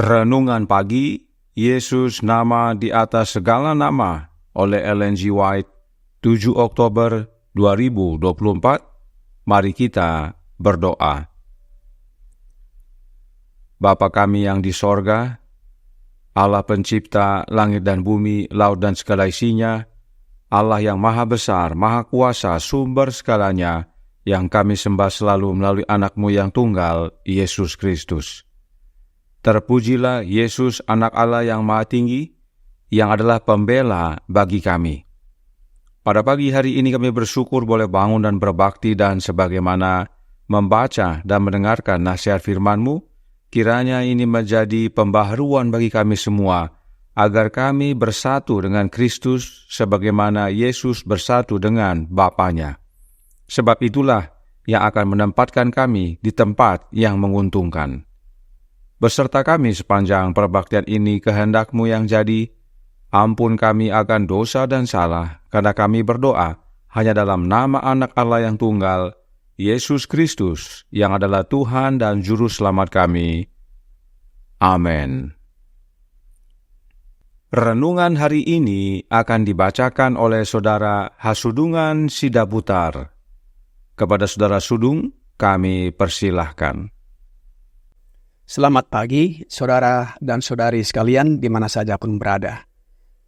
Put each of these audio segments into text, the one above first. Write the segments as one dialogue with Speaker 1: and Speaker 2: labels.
Speaker 1: Renungan Pagi, Yesus nama di atas segala nama oleh Ellen G. White, 7 Oktober 2024. Mari kita berdoa. Bapa kami yang di sorga, Allah pencipta langit dan bumi, laut dan segala isinya, Allah yang maha besar, maha kuasa, sumber segalanya, yang kami sembah selalu melalui anak-Mu yang tunggal, Yesus Kristus. Terpujilah Yesus, anak Allah yang maha tinggi, yang adalah pembela bagi kami. Pada pagi hari ini kami bersyukur boleh bangun dan berbakti, dan sebagaimana membaca dan mendengarkan nasihat firman-Mu, kiranya ini menjadi pembaharuan bagi kami semua, agar kami bersatu dengan Kristus sebagaimana Yesus bersatu dengan Bapanya. Sebab itulah yang akan menempatkan kami di tempat yang menguntungkan. Beserta kami sepanjang perbaktian ini kehendak-Mu yang jadi, ampun kami akan dosa dan salah, karena kami berdoa hanya dalam nama anak Allah yang tunggal, Yesus Kristus, yang adalah Tuhan dan Juru Selamat kami. Amin. Renungan hari ini akan dibacakan oleh Saudara Hasudungan Sidaputar. Kepada Saudara Sudung, kami persilahkan.
Speaker 2: Selamat pagi, saudara dan saudari sekalian di mana saja pun berada.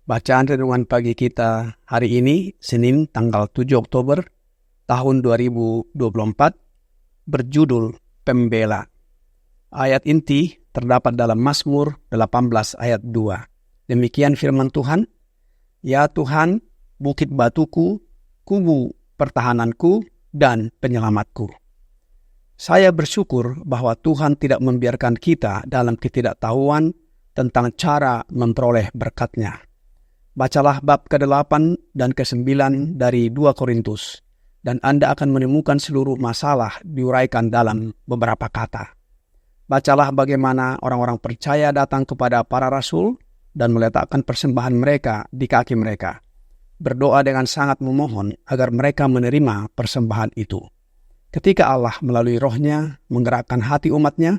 Speaker 2: Bacaan renungan pagi kita hari ini, Senin tanggal 7 Oktober tahun 2024, berjudul Pembela. Ayat inti terdapat dalam Mazmur 18 ayat 2. Demikian firman Tuhan, "Ya Tuhan, bukit batuku, kubu pertahananku, dan penyelamatku." Saya bersyukur bahwa Tuhan tidak membiarkan kita dalam ketidaktahuan tentang cara memperoleh berkat-Nya. Bacalah bab ke-8 dan ke-9 dari 2 Korintus, dan Anda akan menemukan seluruh masalah diuraikan dalam beberapa kata. Bacalah bagaimana orang-orang percaya datang kepada para rasul dan meletakkan persembahan mereka di kaki mereka. Berdoa dengan sangat memohon agar mereka menerima persembahan itu. Ketika Allah melalui Roh-Nya menggerakkan hati umat-Nya,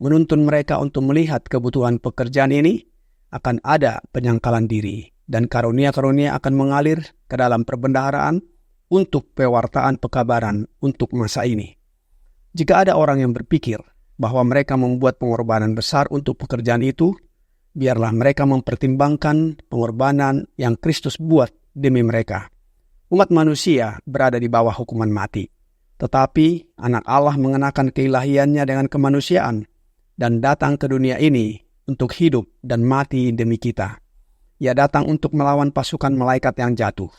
Speaker 2: menuntun mereka untuk melihat kebutuhan pekerjaan ini, akan ada penyangkalan diri, dan karunia-karunia akan mengalir ke dalam perbendaharaan untuk pewartaan pekabaran untuk masa ini. Jika ada orang yang berpikir bahwa mereka membuat pengorbanan besar untuk pekerjaan itu, biarlah mereka mempertimbangkan pengorbanan yang Kristus buat demi mereka. Umat manusia berada di bawah hukuman mati. Tetapi anak Allah mengenakan keilahiannya dengan kemanusiaan dan datang ke dunia ini untuk hidup dan mati demi kita. Ia datang untuk melawan pasukan malaikat yang jatuh.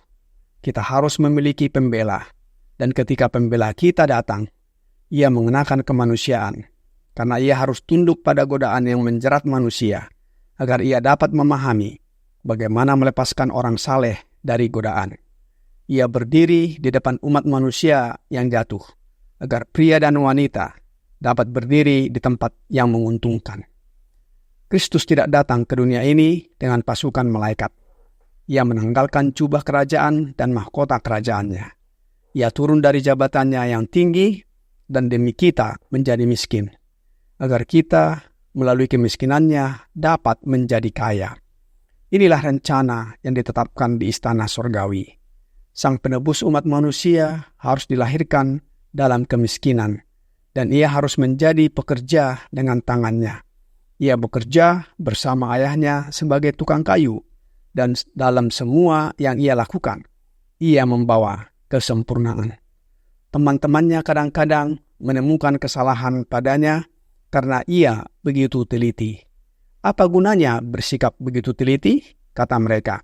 Speaker 2: Kita harus memiliki pembela, dan ketika pembela kita datang, ia mengenakan kemanusiaan, karena ia harus tunduk pada godaan yang menjerat manusia, agar ia dapat memahami bagaimana melepaskan orang saleh dari godaan. Ia berdiri di depan umat manusia yang jatuh, agar pria dan wanita dapat berdiri di tempat yang menguntungkan. Kristus tidak datang ke dunia ini dengan pasukan malaikat. Ia menanggalkan jubah kerajaan dan mahkota kerajaannya. Ia turun dari jabatannya yang tinggi dan demi kita menjadi miskin, agar kita melalui kemiskinannya dapat menjadi kaya. Inilah rencana yang ditetapkan di istana sorgawi. Sang penebus umat manusia harus dilahirkan dalam kemiskinan, dan ia harus menjadi pekerja dengan tangannya. Ia bekerja bersama ayahnya sebagai tukang kayu, dan dalam semua yang ia lakukan, ia membawa kesempurnaan. Teman-temannya kadang-kadang menemukan kesalahan padanya karena ia begitu teliti. "Apa gunanya bersikap begitu teliti?" kata mereka.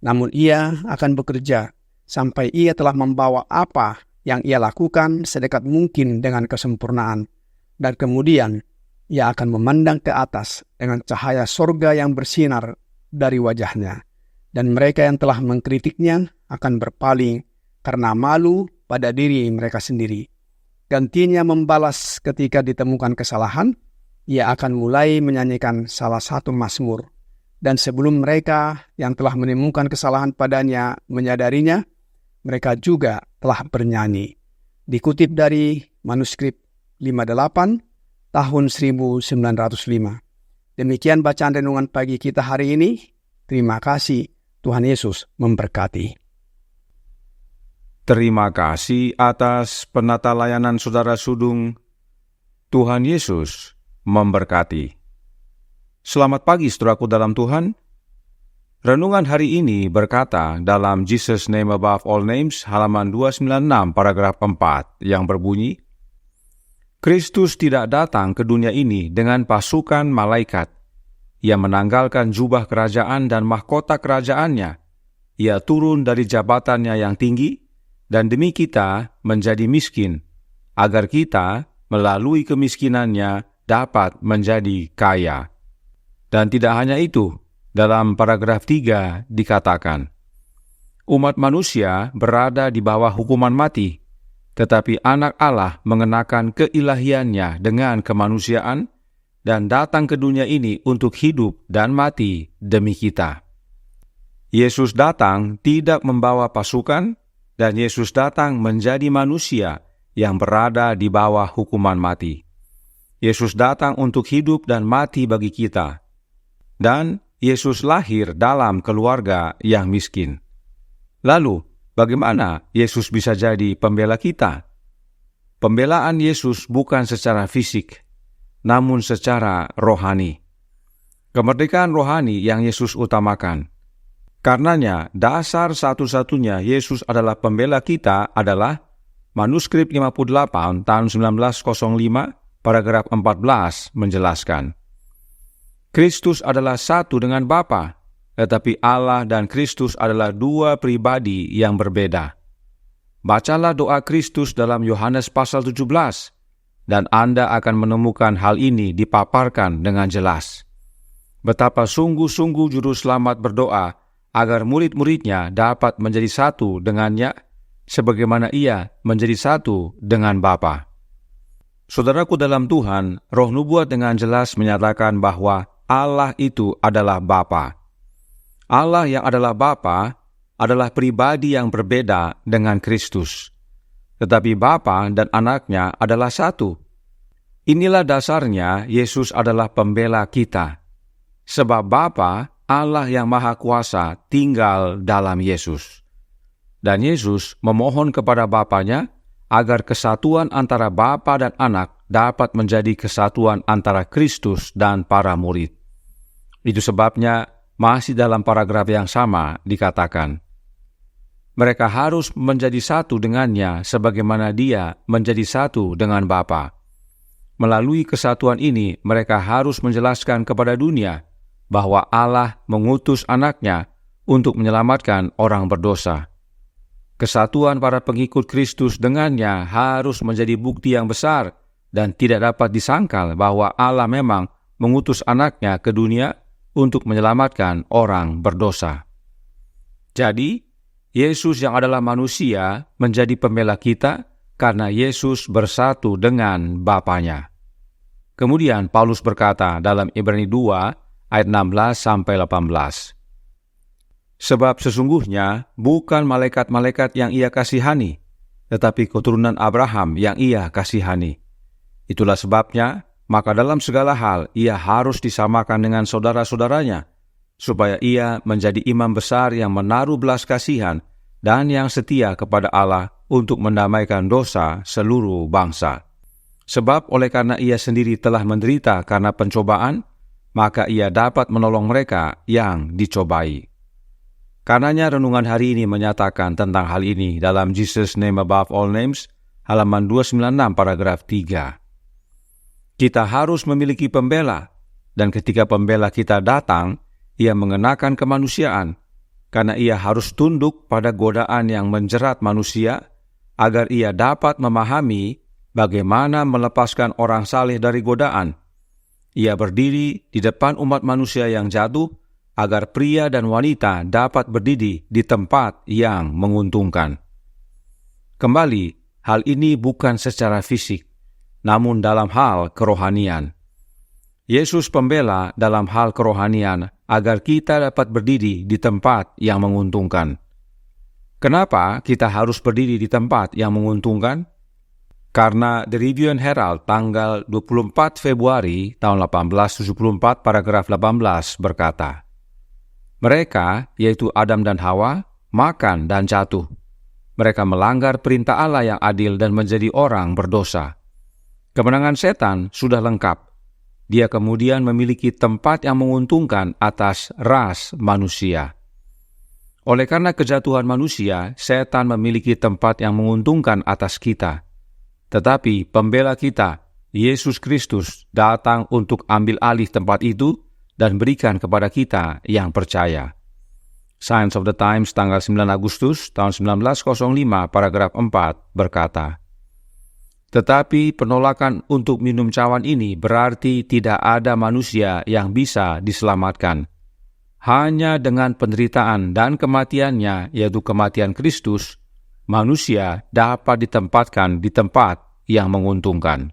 Speaker 2: Namun ia akan bekerja sampai ia telah membawa apa yang ia lakukan sedekat mungkin dengan kesempurnaan. Dan kemudian ia akan memandang ke atas dengan cahaya sorga yang bersinar dari wajahnya. Dan mereka yang telah mengkritiknya akan berpaling karena malu pada diri mereka sendiri. Gantinya membalas ketika ditemukan kesalahan, ia akan mulai menyanyikan salah satu mazmur. Dan sebelum mereka yang telah menemukan kesalahan padanya menyadarinya, mereka juga telah bernyanyi. Dikutip dari manuskrip 58 tahun 1905. Demikian bacaan renungan pagi kita hari ini. Terima kasih. Tuhan Yesus memberkati.
Speaker 1: Terima kasih atas penata layanan Saudara Sudung. Tuhan Yesus memberkati. Selamat pagi saudaraku dalam Tuhan. Renungan hari ini berkata dalam Jesus Name Above All Names halaman 296 paragraf 4 yang berbunyi, Kristus tidak datang ke dunia ini dengan pasukan malaikat. Ia menanggalkan jubah kerajaan dan mahkota kerajaannya. Ia turun dari jabatannya yang tinggi, dan demi kita menjadi miskin, agar kita melalui kemiskinannya dapat menjadi kaya. Dan tidak hanya itu, dalam paragraf 3 dikatakan, umat manusia berada di bawah hukuman mati, tetapi anak Allah mengenakan keilahiannya dengan kemanusiaan dan datang ke dunia ini untuk hidup dan mati demi kita. Yesus datang tidak membawa pasukan, dan Yesus datang menjadi manusia yang berada di bawah hukuman mati. Yesus datang untuk hidup dan mati bagi kita. Dan Yesus lahir dalam keluarga yang miskin. Lalu, bagaimana Yesus bisa jadi pembela kita? Pembelaan Yesus bukan secara fisik, namun secara rohani. Kemerdekaan rohani yang Yesus utamakan. Karenanya, dasar satu-satunya Yesus adalah pembela kita adalah manuskrip 58 tahun 1905, paragraf 14 menjelaskan. Kristus adalah satu dengan Bapa, tetapi Allah dan Kristus adalah dua pribadi yang berbeda. Bacalah doa Kristus dalam Yohanes pasal 17, dan Anda akan menemukan hal ini dipaparkan dengan jelas. Betapa sungguh-sungguh juru selamat berdoa agar murid-muridnya dapat menjadi satu dengannya, sebagaimana ia menjadi satu dengan Bapa. Saudaraku dalam Tuhan, Roh Nubuat dengan jelas menyatakan bahwa Allah itu adalah Bapa. Allah yang adalah Bapa adalah pribadi yang berbeda dengan Kristus. Tetapi Bapa dan anaknya adalah satu. Inilah dasarnya Yesus adalah pembela kita. Sebab Bapa, Allah yang Maha Kuasa, tinggal dalam Yesus. Dan Yesus memohon kepada Bapanya agar kesatuan antara Bapa dan Anak dapat menjadi kesatuan antara Kristus dan para murid. Itu sebabnya masih dalam paragraf yang sama dikatakan, mereka harus menjadi satu dengannya sebagaimana Dia menjadi satu dengan Bapa. Melalui kesatuan ini mereka harus menjelaskan kepada dunia bahwa Allah mengutus Anaknya untuk menyelamatkan orang berdosa. Kesatuan para pengikut Kristus dengannya harus menjadi bukti yang besar dan tidak dapat disangkal bahwa Allah memang mengutus Anaknya ke dunia untuk menyelamatkan orang berdosa. Jadi, Yesus yang adalah manusia menjadi pembela kita karena Yesus bersatu dengan Bapanya. Kemudian Paulus berkata dalam Ibrani 2 ayat 16-18, sebab sesungguhnya bukan malaikat-malaikat yang Ia kasihani, tetapi keturunan Abraham yang Ia kasihani. Itulah sebabnya, maka dalam segala hal ia harus disamakan dengan saudara-saudaranya, supaya ia menjadi imam besar yang menaruh belas kasihan dan yang setia kepada Allah untuk mendamaikan dosa seluruh bangsa. Sebab oleh karena ia sendiri telah menderita karena pencobaan, maka ia dapat menolong mereka yang dicobai. Karenanya renungan hari ini menyatakan tentang hal ini dalam Jesus Name Above All Names, halaman 296 paragraf 3. Kita harus memiliki pembela, dan ketika pembela kita datang, ia mengenakan kemanusiaan, karena ia harus tunduk pada godaan yang menjerat manusia, agar ia dapat memahami bagaimana melepaskan orang saleh dari godaan. Ia berdiri di depan umat manusia yang jatuh, agar pria dan wanita dapat berdiri di tempat yang menguntungkan. Kembali, hal ini bukan secara fisik, namun dalam hal kerohanian. Yesus pembela dalam hal kerohanian agar kita dapat berdiri di tempat yang menguntungkan. Kenapa kita harus berdiri di tempat yang menguntungkan? Karena The Review and Herald tanggal 24 Februari tahun 1874 paragraf 18 berkata, mereka, yaitu Adam dan Hawa, makan dan jatuh. Mereka melanggar perintah Allah yang adil dan menjadi orang berdosa. Kemenangan setan sudah lengkap. Dia kemudian memiliki tempat yang menguntungkan atas ras manusia. Oleh karena kejatuhan manusia, setan memiliki tempat yang menguntungkan atas kita. Tetapi pembela kita, Yesus Kristus, datang untuk ambil alih tempat itu dan berikan kepada kita yang percaya. Science of the Times tanggal 9 Agustus tahun 1905 paragraf 4 berkata, tetapi penolakan untuk minum cawan ini berarti tidak ada manusia yang bisa diselamatkan. Hanya dengan penderitaan dan kematiannya, yaitu kematian Kristus, manusia dapat ditempatkan di tempat yang menguntungkan.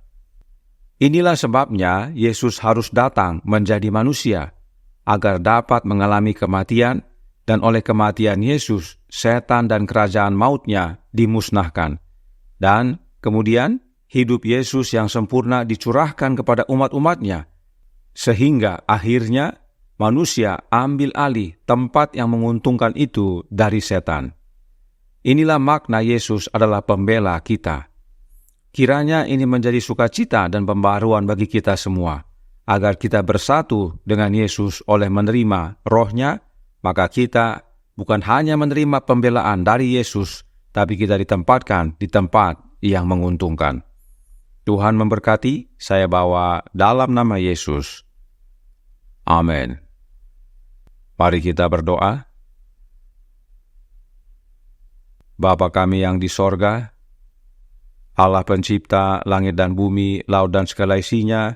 Speaker 1: Inilah sebabnya Yesus harus datang menjadi manusia, agar dapat mengalami kematian, dan oleh kematian Yesus, setan dan kerajaan mautnya dimusnahkan. Dan kemudian, hidup Yesus yang sempurna dicurahkan kepada umat-umatnya, sehingga akhirnya manusia ambil alih tempat yang menguntungkan itu dari setan. Inilah makna Yesus adalah pembela kita. Kiranya ini menjadi sukacita dan pembaruan bagi kita semua, agar kita bersatu dengan Yesus oleh menerima Roh-Nya, maka kita bukan hanya menerima pembelaan dari Yesus, tapi kita ditempatkan di tempat yang menguntungkan. Tuhan memberkati, saya bawa dalam nama Yesus. Amin. Mari kita berdoa. Bapa kami yang di sorga, Allah pencipta langit dan bumi, laut dan segala isinya,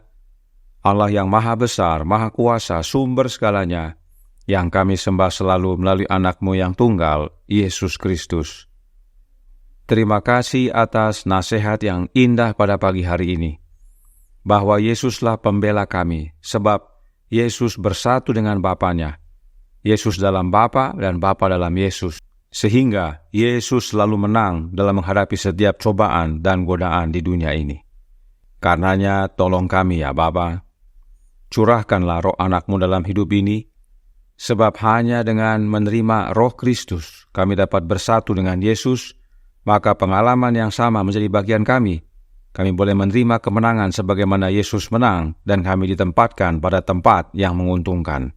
Speaker 1: Allah yang maha besar, maha kuasa, sumber segalanya, yang kami sembah selalu melalui anak-Mu yang tunggal, Yesus Kristus. Terima kasih atas nasihat yang indah pada pagi hari ini, bahwa Yesuslah pembela kami, sebab Yesus bersatu dengan Bapanya, Yesus dalam Bapa dan Bapa dalam Yesus, sehingga Yesus selalu menang dalam menghadapi setiap cobaan dan godaan di dunia ini. Karenanya tolong kami ya Bapa, curahkanlah Roh anak-Mu dalam hidup ini, sebab hanya dengan menerima Roh Kristus kami dapat bersatu dengan Yesus, maka pengalaman yang sama menjadi bagian kami. Kami boleh menerima kemenangan sebagaimana Yesus menang, dan kami ditempatkan pada tempat yang menguntungkan.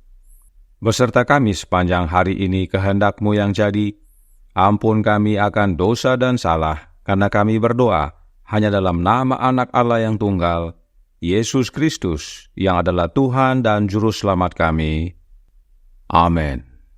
Speaker 1: Beserta kami sepanjang hari ini kehendak-Mu yang jadi, ampun kami akan dosa dan salah, karena kami berdoa hanya dalam nama Anak Allah yang tunggal, Yesus Kristus, yang adalah Tuhan dan Juru Selamat kami. Amin.